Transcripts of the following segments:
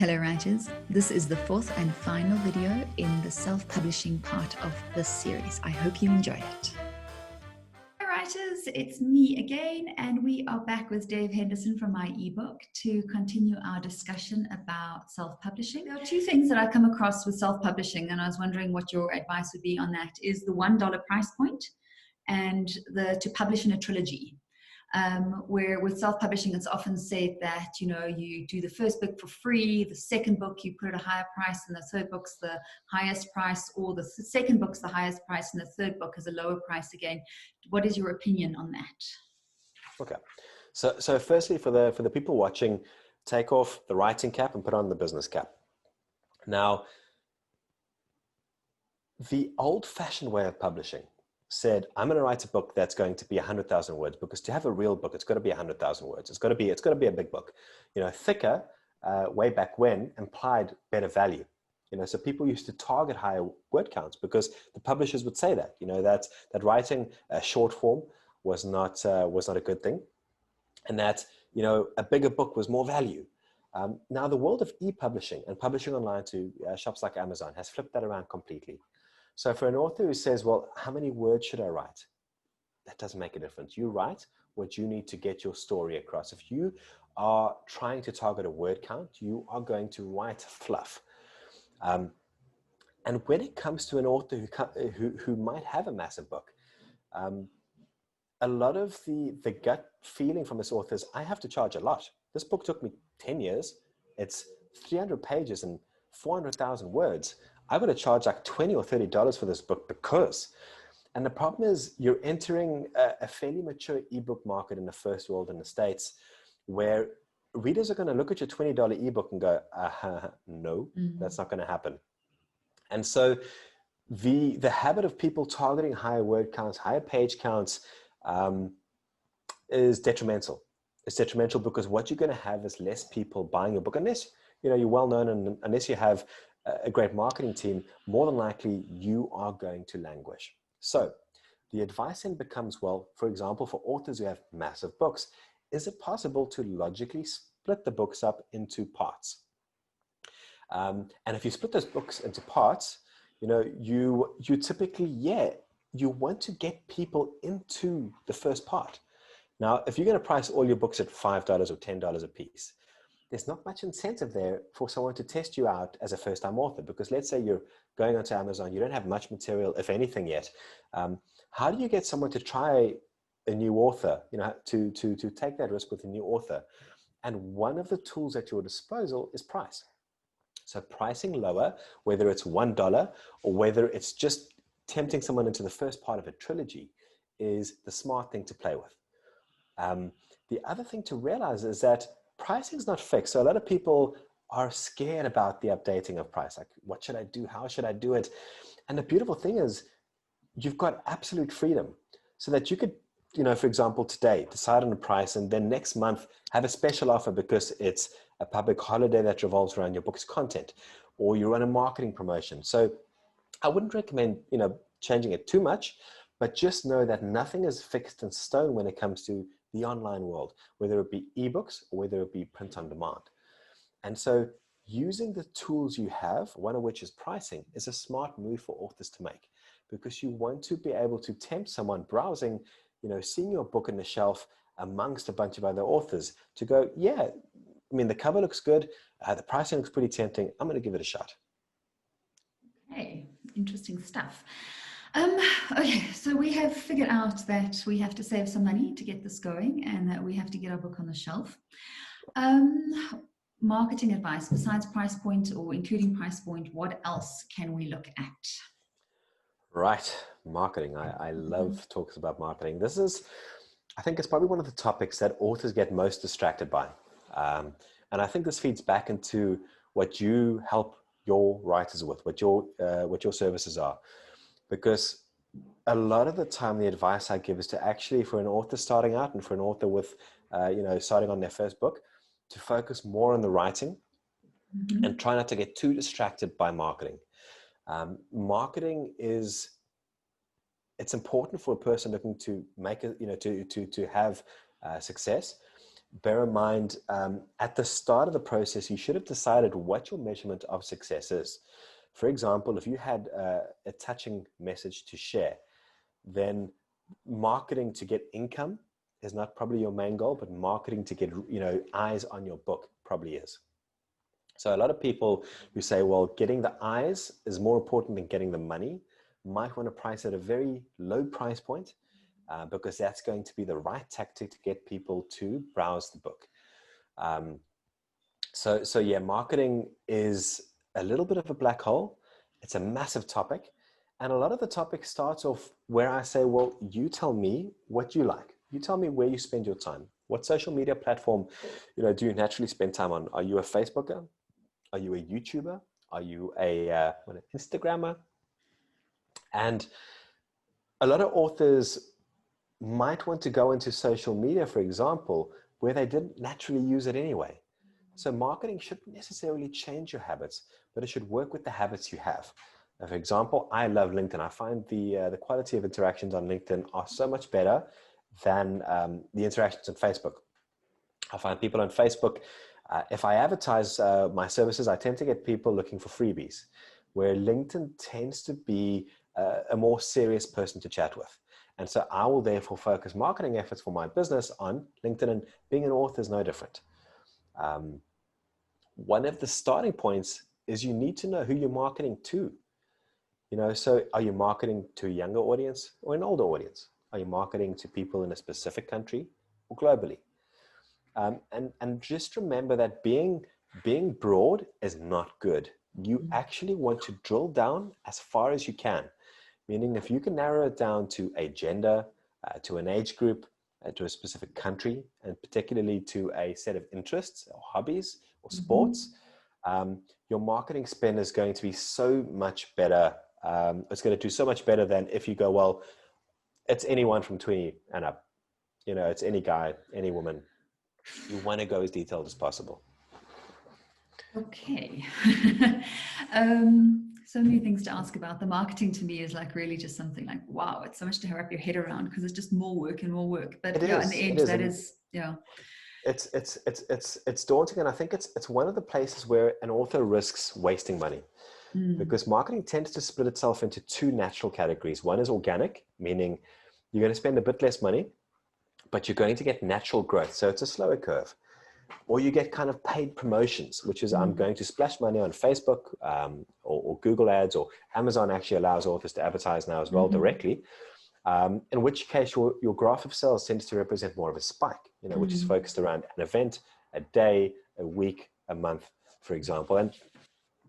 Hello writers, this is the fourth and final video in the self-publishing part of this series. I hope you enjoy it. Hi writers, it's me again, and we are back with Dave Henderson from my ebook to continue our discussion about self-publishing. There are two things that I come across with self-publishing, and I was wondering what your advice would be on that, is the $1 price point and to publish in a trilogy. Where with self-publishing, it's often said that, you know, you do the first book for free, the second book you put at a higher price, and the third book's the highest price, or the second book's the highest price, and the third book is a lower price again. What is your opinion on that? Okay, so firstly, for the people watching, take off the writing cap and put on the business cap. Now, the old-fashioned way of publishing said, I'm going to write a book that's going to be 100,000 words, because to have a real book, it's got to be 100,000 words. It's got to be a big book. You know, thicker, way back when, implied better value. You know, so people used to target higher word counts because the publishers would say that, you know, that writing a short form was not a good thing, and that, you know, a bigger book was more value. Now, the world of e-publishing and publishing online to shops like Amazon has flipped that around completely. So for an author who says, well, how many words should I write? That doesn't make a difference. You write what you need to get your story across. If you are trying to target a word count, you are going to write fluff. And when it comes to an author who might have a massive book, a lot of the gut feeling from this author is, I have to charge a lot. This book took me 10 years. It's 300 pages and 400,000 words. I would have charged like $20 or $30 for this book because, and the problem is you're entering a fairly mature ebook market in the first world in the States, where readers are going to look at your $20 ebook and go, no, that's not going to happen. And so the habit of people targeting higher word counts, higher page counts, is detrimental. It's detrimental because what you're going to have is less people buying your book, unless, you know, you're well known, and unless you have a great marketing team, more than likely you are going to languish. So the advice then becomes, well, for example, for authors who have massive books, is it possible to logically split the books up into parts? And if you split those books into parts, you know, you typically, you want to get people into the first part. Now, if you're going to price all your books at $5 or $10 a piece, there's not much incentive there for someone to test you out as a first-time author, because let's say you're going onto Amazon, you don't have much material, if anything, yet. How do you get someone to try a new author, you know, to take that risk with a new author? And one of the tools at your disposal is price. So pricing lower, whether it's $1 or whether it's just tempting someone into the first part of a trilogy, is the smart thing to play with. The other thing to realize is that pricing is not fixed. So a lot of people are scared about the updating of price. Like, what should I do? How should I do it? And the beautiful thing is you've got absolute freedom, so that you could, you know, for example, today decide on a price and then next month have a special offer because it's a public holiday that revolves around your book's content, or you run a marketing promotion. So I wouldn't recommend, you know, changing it too much, but just know that nothing is fixed in stone when it comes to the online world, whether it be ebooks or whether it be print on demand. And so using the tools you have, one of which is pricing, is a smart move for authors to make, because you want to be able to tempt someone browsing, you know, seeing your book on the shelf amongst a bunch of other authors to go, yeah, I mean, the cover looks good, the pricing looks pretty tempting, I'm going to give it a shot. Okay, interesting stuff. Okay, so we have figured out that we have to save some money to get this going, and that we have to get our book on the shelf. Marketing advice, besides price point or including price point, what else can we look at? Right, marketing. I love talks about marketing. This is, I think it's probably one of the topics that authors get most distracted by. And I think this feeds back into what you help your writers with, what your services are. Because a lot of the time, the advice I give is to actually, for an author starting out and for an author with, you know, starting on their first book, to focus more on the writing and try not to get too distracted by marketing. Marketing is, it's important for a person looking to make it, you know, to have success. bear in mind, at the start of the process, you should have decided what your measurement of success is. For example, if you had a touching message to share, then marketing to get income is not probably your main goal, but marketing to get, eyes on your book probably is. So a lot of people who say, well, getting the eyes is more important than getting the money, might want to price at a very low price point, because that's going to be the right tactic to get people to browse the book. So yeah, marketing is a little bit of a black hole. It's a massive topic. And a lot of the topic starts off where I say, well, you tell me what you like. You tell me where you spend your time. What social media platform, do you naturally spend time on? Are you a Facebooker? Are you a YouTuber? Are you an Instagrammer? And a lot of authors might want to go into social media, for example, where they didn't naturally use it anyway. So marketing shouldn't necessarily change your habits, but it should work with the habits you have. For example, I love LinkedIn. I find the quality of interactions on LinkedIn are so much better than the interactions on Facebook. I find people on Facebook, if I advertise my services, I tend to get people looking for freebies, where LinkedIn tends to be a more serious person to chat with. And so I will therefore focus marketing efforts for my business on LinkedIn, and being an author is no different. One of the starting points is you need to know who you're marketing to. So are you marketing to a younger audience or an older audience? Are you marketing to people in a specific country or globally? And just remember that being broad is not good. You actually want to drill down as far as you can. Meaning if you can narrow it down to a gender, to an age group, to a specific country, and particularly to a set of interests or hobbies or sports, your marketing spend is going to be so much better. It's going to do so much better than if you go, well, it's anyone from 20 and up. It's any guy, any woman. You want to go as detailed as possible. Okay. So many things to ask about. The marketing to me is like really just something like, wow, it's so much to wrap your head around because it's just more work and more work. But in the end, that is, yeah. It's daunting, and I think it's one of the places where an author risks wasting money, because marketing tends to split itself into two natural categories. One is organic, meaning you're going to spend a bit less money, but you're going to get natural growth. So it's a slower curve. Or you get kind of paid promotions, which is I'm going to splash money on Facebook or Google ads, or Amazon actually allows authors to advertise now as well directly. In which case your graph of sales tends to represent more of a spike, which is focused around an event, a day, a week, a month, for example. And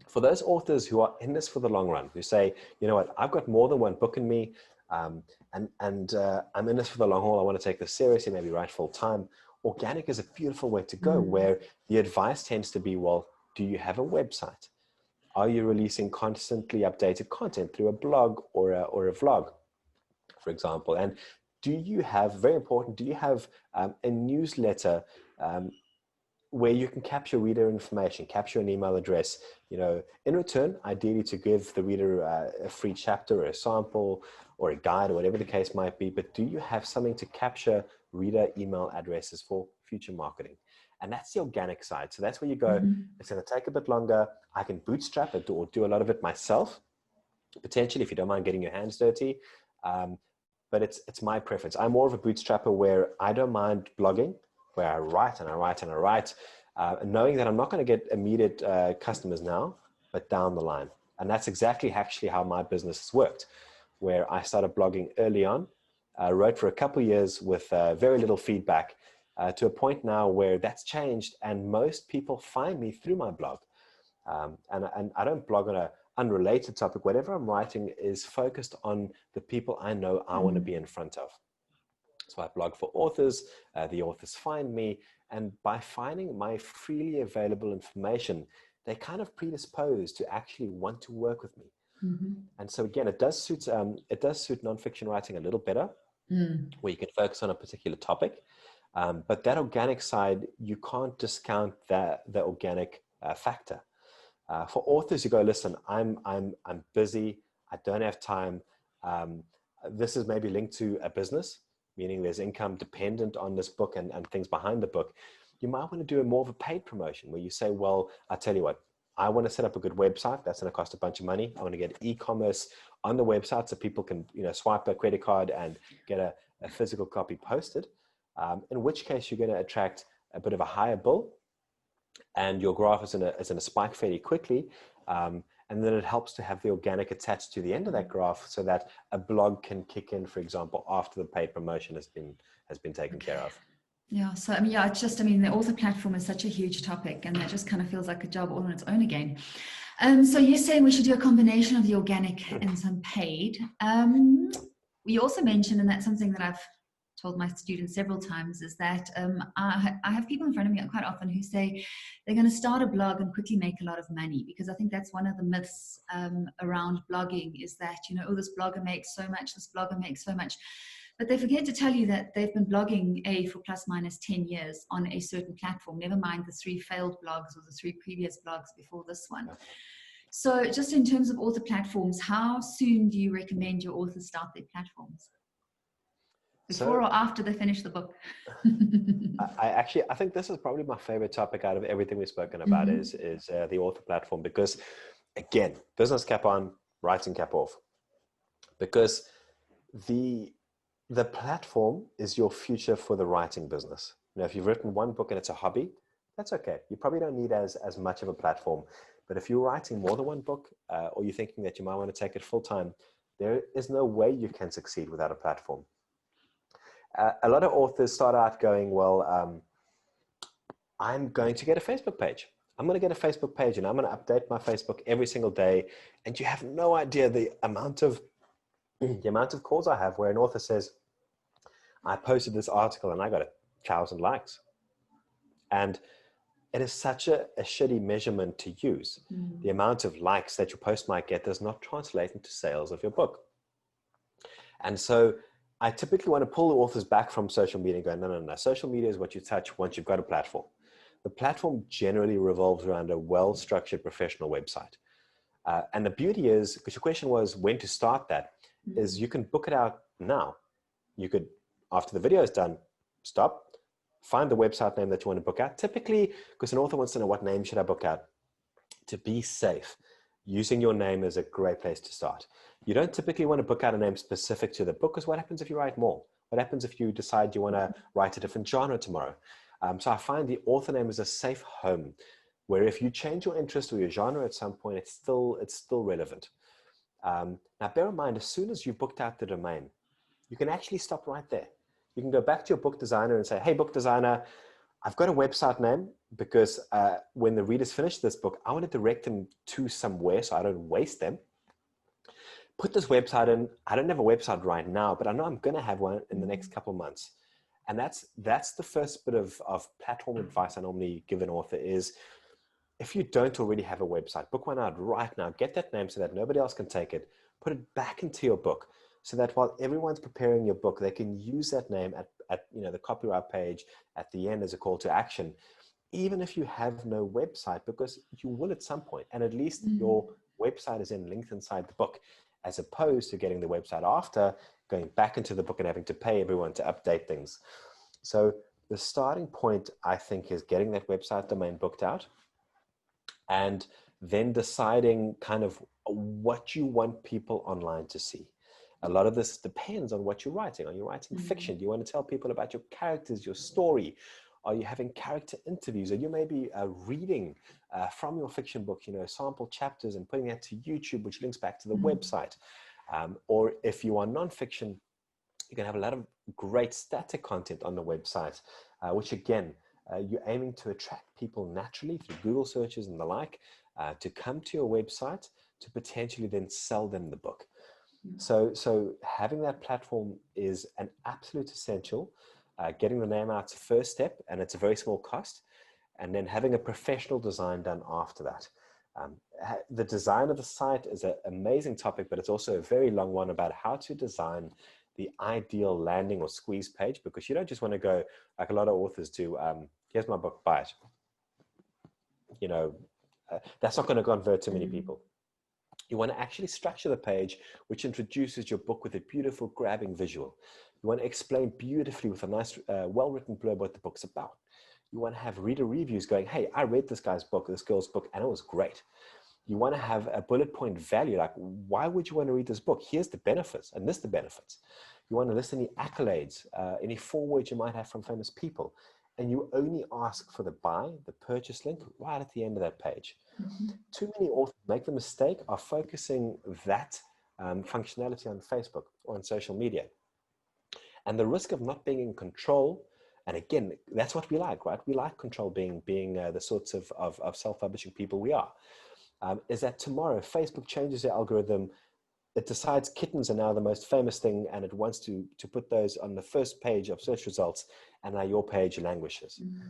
for those authors who are in this for the long run, who say, you know what, I've got more than one book in me, and I'm in this for the long haul, I want to take this seriously, maybe write full time. Organic is a beautiful way to go, where the advice tends to be, well, do you have a website? Are you releasing constantly updated content through a blog or a vlog, for example? And do you have, very important, do you have a newsletter where you can capture reader information, capture an email address, in return, ideally to give the reader a free chapter or a sample or a guide or whatever the case might be. But do you have something to capture reader email addresses for future marketing? And that's the organic side. So that's where you go, it's going to take a bit longer. I can bootstrap it or do a lot of it myself, potentially, if you don't mind getting your hands dirty. But it's my preference. I'm more of a bootstrapper where I don't mind blogging, where I write and I write and I write, knowing that I'm not going to get immediate customers now, but down the line. And that's exactly actually how my business has worked, where I started blogging early on, wrote for a couple of years with very little feedback, to a point now where that's changed and most people find me through my blog. And I don't blog on a unrelated topic. Whatever I'm writing is focused on the people I know I want to be in front of. So I blog for authors, the authors find me, and by finding my freely available information, they kind of predispose to actually want to work with me. And so again, it does suit nonfiction writing a little better, where you can focus on a particular topic. But that organic side, you can't discount the organic factor. For authors, you go, listen, I'm busy, I don't have time. This is maybe linked to a business. meaning there's income dependent on this book and things behind the book, you might want to do more of a paid promotion where you say, well, I tell you what, I want to set up a good website. That's going to cost a bunch of money. I want to get e-commerce on the website so people can, swipe a credit card and get a physical copy posted. In which case you're going to attract a bit of a higher bill, and your graph is going to spike fairly quickly. And then it helps to have the organic attached to the end of that graph so that a blog can kick in, for example, after the paid promotion has been taken care of. Yeah. So, it's just, the author platform is such a huge topic, and that just kind of feels like a job all on its own again. So you're saying we should do a combination of the organic and some paid. We also mentioned, and that's something that I've told my students several times, is that I have people in front of me quite often who say they're going to start a blog and quickly make a lot of money, because I think that's one of the myths around blogging, is that, this blogger makes so much, this blogger makes so much. But they forget to tell you that they've been blogging for plus minus 10 years on a certain platform, never mind the 3 failed blogs or the 3 previous blogs before this one. So just in terms of author platforms, how soon do you recommend your authors start their platforms? Before or after they finish the book? I think this is probably my favorite topic out of everything we've spoken about, is the author platform, because again, business cap on, writing cap off, because the platform is your future for the writing business. If you've written one book and it's a hobby, that's okay. You probably don't need as much of a platform. But if you're writing more than one book, or you're thinking that you might want to take it full time, there is no way you can succeed without a platform. A lot of authors start out going, well, I'm going to get a Facebook page. I'm going to get a Facebook page and I'm going to update my Facebook every single day. And you have no idea the amount of calls I have where an author says, I posted this article and I got 1,000 likes. And it is such a shitty measurement to use. The amount of likes that your post might get does not translate into sales of your book. And so I typically want to pull the authors back from social media and go, no. Social media is what you touch once you've got a platform. The platform generally revolves around a well-structured professional website. And the beauty is, because your question was when to start that, is you can book it out now. You could, after the video is done, stop, find the website name that you want to book out. Typically, because an author wants to know what name should I book out. To be safe, using your name is a great place to start. You don't typically want to book out a name specific to the book, because what happens if you write more? What happens if you decide you want to write a different genre tomorrow? So I find the author name is a safe home, where if you change your interest or your genre at some point, it's still relevant. Now, bear in mind, as soon as you've booked out the domain, you can actually stop right there. You can go back to your book designer and say, hey, book designer, I've got a website name, because when the readers finish this book, I want to direct them to somewhere so I don't waste them. Put this website in. I don't have a website right now, but I know I'm going to have one in the next couple of months. And that's the first bit of platform advice I normally give an author is, if you don't already have a website, book one out right now. Get that name so that nobody else can take it. Put it back into your book so that while everyone's preparing your book, they can use that name at the copyright page at the end as a call to action, even if you have no website, because you will at some point, and at least your website is then linked inside the book, as opposed to getting the website after, going back into the book and having to pay everyone to update things. So the starting point, I think, is getting that website domain booked out, and then deciding kind of what you want people online to see. A lot of this depends on what you're writing. Are you writing fiction? Do you want to tell people about your characters, your story? Are you having character interviews? Are you maybe reading from your fiction book, sample chapters and putting that to YouTube, which links back to the website? Or if you are nonfiction, you can have a lot of great static content on the website, which again, you're aiming to attract people naturally through Google searches and the like, to come to your website to potentially then sell them the book. So having that platform is an absolute essential. Getting the name out is the first step, and it's a very small cost. And then having a professional design done after that. The design of the site is an amazing topic, but it's also a very long one about how to design the ideal landing or squeeze page, because you don't just want to go like a lot of authors do. Here's my book, buy it. That's not going to convert too many people. You want to actually structure the page, which introduces your book with a beautiful grabbing visual. You want to explain beautifully with a nice, well-written blurb what the book's about. You want to have reader reviews going, hey, I read this guy's book, this girl's book, and it was great. You want to have a bullet point value, like, why would you want to read this book? Here's the benefits, and this is the benefits. You want to list any accolades, any forewords you might have from famous people. And you only ask for the buy, the purchase link right at the end of that page. Mm-hmm. Too many authors make the mistake of focusing that functionality on Facebook or on social media. And the risk of not being in control, and again, that's what we like, right? We like control, being the sorts of self-publishing people we are, is that tomorrow Facebook changes their algorithm. It decides kittens are now the most famous thing, and it wants to put those on the first page of search results, and now your page languishes. Mm-hmm.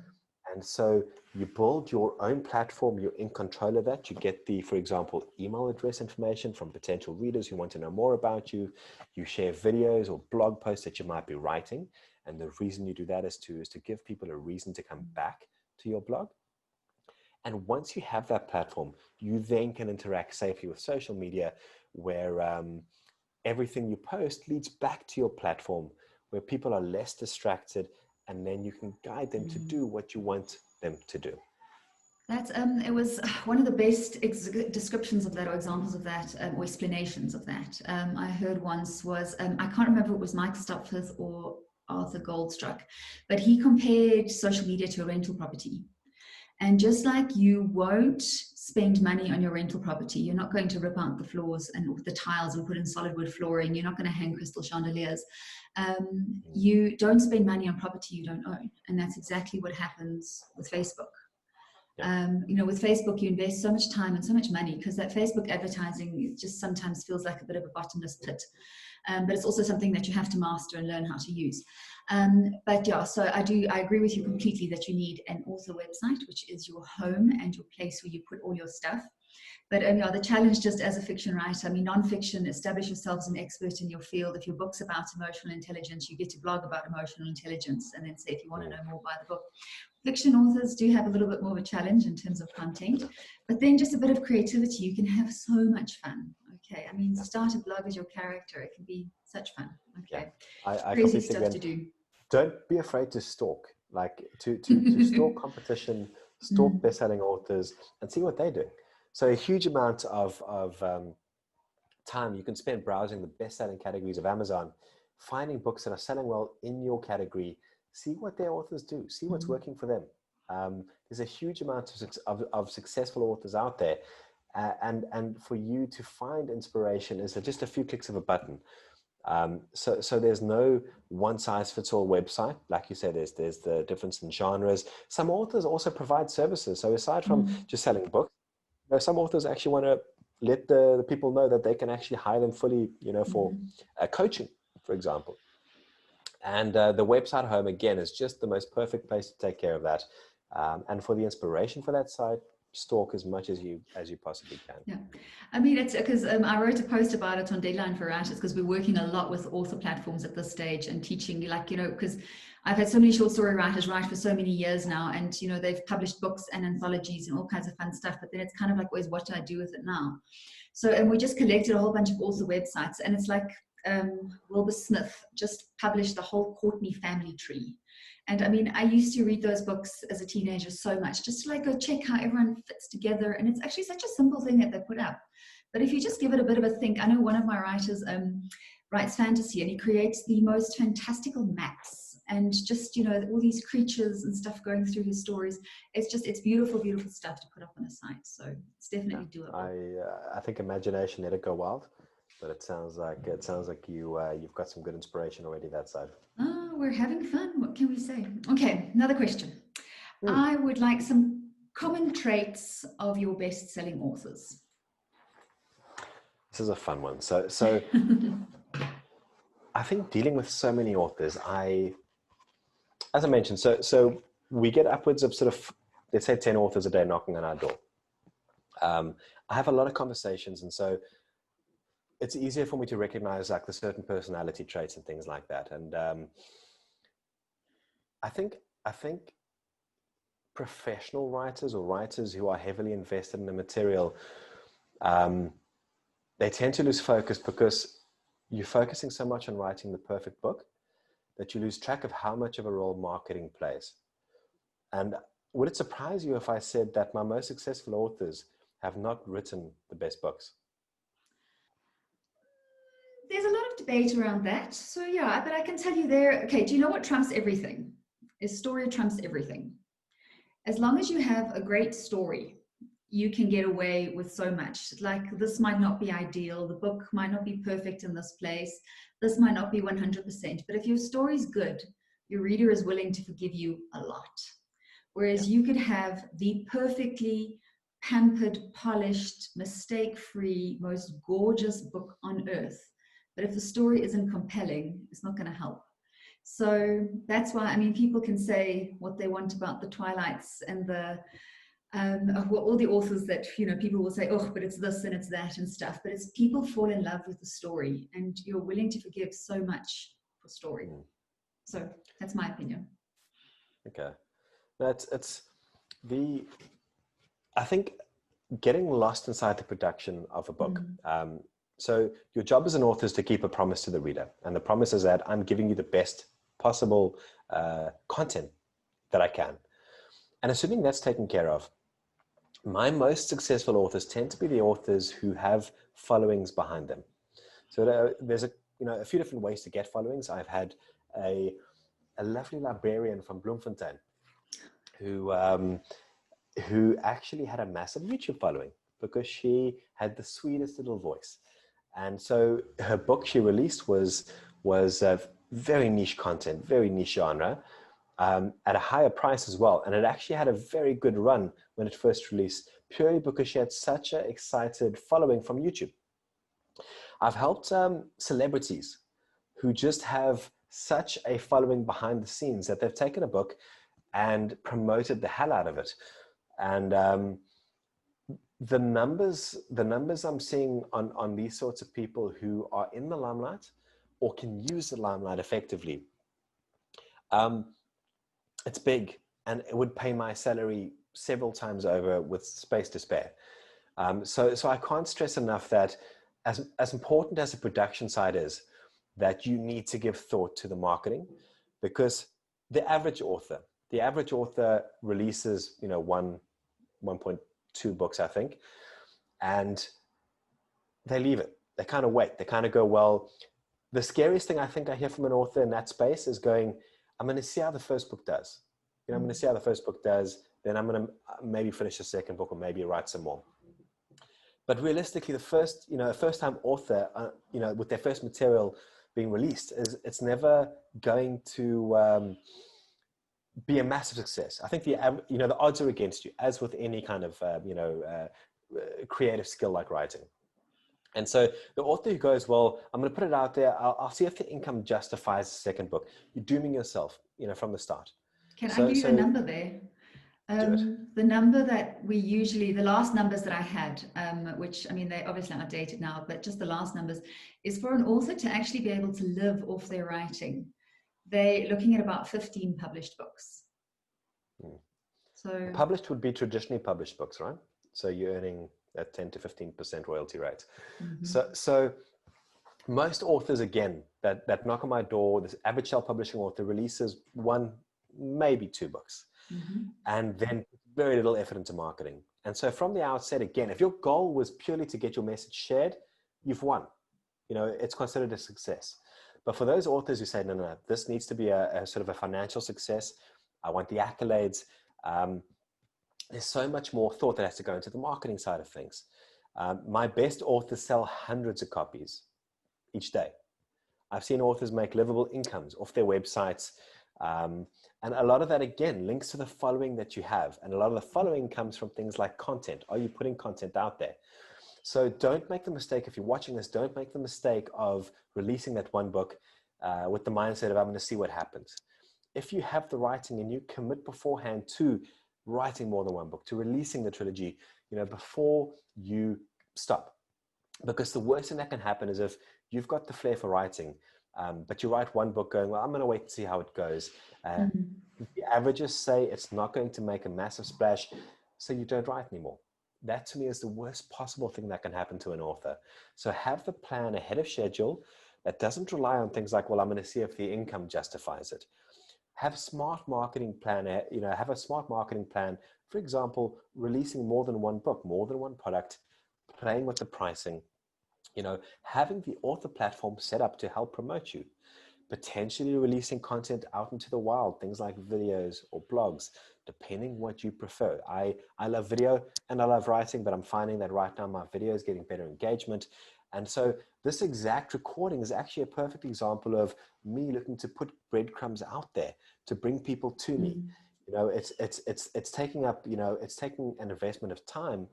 And so you build your own platform, you're in control of that. You get the, for example, email address information from potential readers who want to know more about you. You share videos or blog posts that you might be writing. And the reason you do that is to give people a reason to come back to your blog. And once you have that platform, you then can interact safely with social media, where everything you post leads back to your platform, where people are less distracted, and then you can guide them to do what you want them to do. That's it was one of the best descriptions of that, or examples of that, or explanations of that. I heard once was, I can't remember if it was Mike Stopforth or Arthur Goldstruck, but he compared social media to a rental property. And just like you won't spend money on your rental property, you're not going to rip out the floors and the tiles and put in solid wood flooring. You're not going to hang crystal chandeliers. You don't spend money on property you don't own. And that's exactly what happens with Facebook. Yeah. With Facebook, you invest so much time and so much money, because that Facebook advertising just sometimes feels like a bit of a bottomless pit. But it's also something that you have to master and learn how to use. But yeah, so I agree with you completely that you need an author website, which is your home and your place where you put all your stuff. But the challenge, just as a fiction writer, non-fiction, establish yourself as an expert in your field. If your book's about emotional intelligence, you get to blog about emotional intelligence, and then say, if you want to know more, buy the book. Fiction authors do have a little bit more of a challenge in terms of content, but then just a bit of creativity, you can have so much fun. Okay, start a blog as your character. It can be such fun. Okay, yeah. I crazy stuff to do. Don't be afraid to stalk, like to stalk competition, stalk best-selling authors, and see what they do. So a huge amount of time you can spend browsing the best-selling categories of Amazon, finding books that are selling well in your category. See what their authors do. See what's working for them. There's a huge amount of successful authors out there. And for you to find inspiration is just a few clicks of a button. So there's no one-size-fits-all website. Like you said, there's the difference in genres. Some authors also provide services. So aside from just selling books, some authors actually want to let the people know that they can actually hire them fully, for coaching, for example. And the website home, again, is just the most perfect place to take care of that. And for the inspiration for that site, stalk as much as you possibly can. Yeah, it's because I wrote a post about it on Deadline for Writers, because we're working a lot with author platforms at this stage and teaching, because I've had so many short story writers write for so many years now, and they've published books and anthologies and all kinds of fun stuff, but then it's kind of like, always, what do I do with it now? So, and we just collected a whole bunch of author websites, and it's like Wilbur Smith just published the whole Courtney family tree. And I used to read those books as a teenager so much, just to go check how everyone fits together. And it's actually such a simple thing that they put up. But if you just give it a bit of a think, I know one of my writers writes fantasy, and he creates the most fantastical maps and just, all these creatures and stuff going through his stories. It's beautiful, beautiful stuff to put up on a site. So it's definitely doable. I think imagination, let it go wild. But it sounds like you've got some good inspiration already that side. Oh, we're having fun. What can we say? Okay, another question. I would like some common traits of your best-selling authors. This is a fun one. So I think dealing with so many authors, as I mentioned, so we get upwards of sort of, let's say, 10 authors a day knocking on our door. I have a lot of conversations, and so it's easier for me to recognize the certain personality traits and things like that. And I think professional writers, or writers who are heavily invested in the material, they tend to lose focus because you're focusing so much on writing the perfect book that you lose track of how much of a role marketing plays. And would it surprise you if I said that my most successful authors have not written the best books? There's a lot of debate around that. So yeah, but I can tell you there, okay, do you know what trumps everything? Is story trumps everything. As long as you have a great story, you can get away with so much. Like, this might not be ideal, the book might not be perfect in this place, this might not be 100%, but if your story's good, your reader is willing to forgive you a lot. Whereas you could have the perfectly pampered, polished, mistake-free, most gorgeous book on earth, but if the story isn't compelling, it's not going to help. So that's why, I mean, people can say what they want about the Twilights and the all the authors that, you know, people will say, oh, but it's this and it's that and stuff. But it's people fall in love with the story, and you're willing to forgive so much for story. So that's my opinion. Okay, I think getting lost inside the production of a book. So your job as an author is to keep a promise to the reader, and the promise is that I'm giving you the best possible content that I can. And assuming that's taken care of, my most successful authors tend to be the authors who have followings behind them. So there's a few different ways to get followings. I've had a lovely librarian from Bloemfontein who actually had a massive YouTube following because she had the sweetest little voice. And so her book she released was very niche content, very niche genre, at a higher price as well. And it actually had a very good run when it first released, purely because she had such an excited following from YouTube. I've helped celebrities who just have such a following behind the scenes that they've taken a book and promoted the hell out of it. And the numbers I'm seeing on these sorts of people who are in the limelight or can use the limelight effectively, it's big, and it would pay my salary several times over with space to spare. So I can't stress enough that as important as the production side is, that you need to give thought to the marketing, because the average author releases 1.2 books, I think, and they leave it. They kind of wait. They kind of go, well, the scariest thing I think I hear from an author in that space is going, I'm going to see how the first book does. I'm going to see how the first book does. Then I'm going to maybe finish the second book or maybe write some more. But realistically, the first-time author, with their first material being released, it's never going to be a massive success. I think the odds are against you, as with any kind of creative skill like writing. And so the author who goes, well, I'm going to put it out there, I'll see if the income justifies the second book, you're dooming yourself, from the start. Can I give you a number there? The number that the last numbers that I had, which, I mean, they obviously are outdated now, but just the last numbers, is for an author to actually be able to live off their writing. They're looking at about 15 published books. So published would be traditionally published books, right? So you're earning a 10 to 15% royalty rate. So most authors, again, that knock on my door, this average self-publishing author releases 1, maybe 2 books, and then very little effort into marketing. And so from the outset, again, if your goal was purely to get your message shared, you've won. It's considered a success. But for those authors who say, no, this needs to be a sort of a financial success, I want the accolades, there's so much more thought that has to go into the marketing side of things. My best authors sell hundreds of copies each day. I've seen authors make livable incomes off their websites. And a lot of that, again, links to the following that you have. And a lot of the following comes from things like content. Are you putting content out there? So don't make the mistake, if you're watching this, don't make the mistake of releasing that one book with the mindset of, I'm going to see what happens. If you have the writing and you commit beforehand to writing more than one book, to releasing the trilogy, before you stop. Because the worst thing that can happen is if you've got the flair for writing, but you write one book going, well, I'm going to wait and see how it goes. The averages say it's not going to make a massive splash, so you don't write anymore. that to me is the worst possible thing that can happen to an author. So have the plan ahead of schedule that doesn't rely on things like, well, I'm going to see if the income justifies it. Have a smart marketing plan, have a smart marketing plan. For example, releasing more than one book, more than one product, playing with the pricing, having the author platform set up to help promote you, potentially releasing content out into the wild, things like videos or blogs, depending what you prefer. I love video and I love writing, but I'm finding that right now my video is getting better engagement. And so this exact recording is actually a perfect example of me looking to put breadcrumbs out there to bring people to me. It's taking up, it's taking an investment of time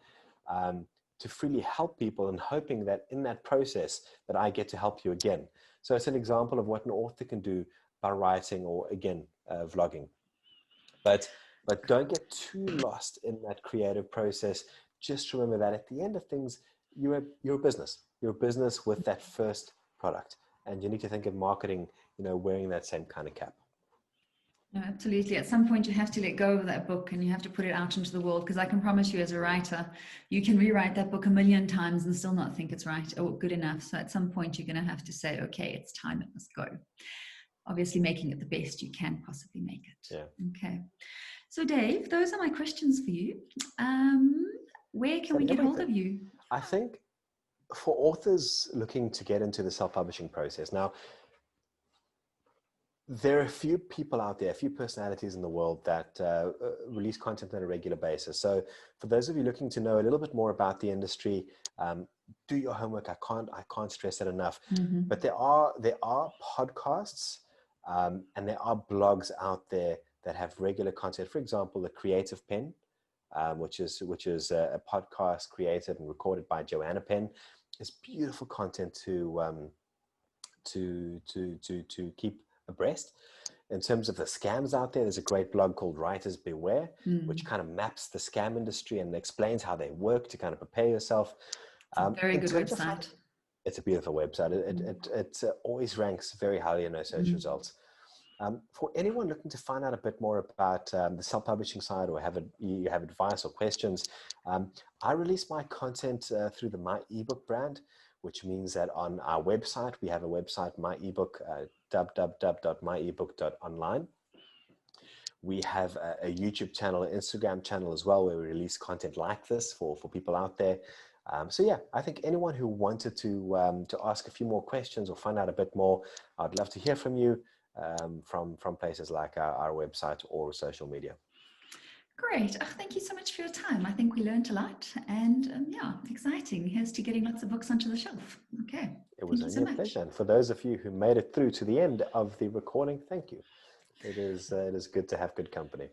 to freely help people and hoping that in that process that I get to help you again. So it's an example of what an author can do by writing or again, vlogging. But don't get too lost in that creative process. Just remember that at the end of things, you're a business. You're a business with that first product. And you need to think of marketing, wearing that same kind of cap. No, absolutely. At some point, you have to let go of that book and you have to put it out into the world, because I can promise you as a writer, you can rewrite that book 1,000,000 times and still not think it's right or good enough. So at some point, you're going to have to say, okay, it's time, it must go. Obviously, making it the best you can possibly make it. Yeah. Okay. So Dave, those are my questions for you. Where can we get hold of you? I think for authors looking to get into the self-publishing process, now, there are a few people out there, a few personalities in the world that release content on a regular basis. So for those of you looking to know a little bit more about the industry, do your homework. I can't stress that enough. Mm-hmm. But there are podcasts and there are blogs out there that have regular content. For example, The Creative Pen, which is a podcast created and recorded by Joanna Penn. It's beautiful content to keep abreast. In terms of the scams out there, there's a great blog called Writers Beware, which kind of maps the scam industry and explains how they work to kind of prepare yourself. Very good website. It's a beautiful website. It always ranks very highly in those search results. For anyone looking to find out a bit more about the self-publishing side, or you have advice or questions, I release my content through the My Ebook brand, which means that on our website, we have a website, My Ebook, www.myebook.online. We have a YouTube channel, an Instagram channel as well, where we release content like this for people out there. So yeah, I think anyone who wanted to ask a few more questions or find out a bit more, I'd love to hear from you from places like our website or social media. Great. Oh, thank you so much for your time. I think we learned a lot, and yeah, exciting. Here's to getting lots of books onto the shelf. Okay. It was only a pleasure. And for those of you who made it through to the end of the recording, thank you. It is good to have good company.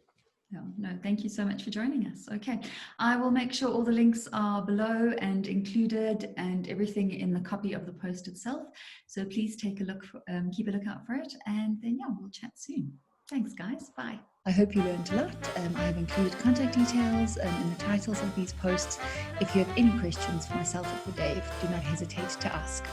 No, thank you so much for joining us. Okay, I will make sure all the links are below and included and everything in the copy of the post itself. So please take a look, keep a lookout for it, and then yeah, we'll chat soon. Thanks, guys. Bye. I hope you learned a lot. I have included contact details in the titles of these posts. If you have any questions for myself or for Dave, do not hesitate to ask.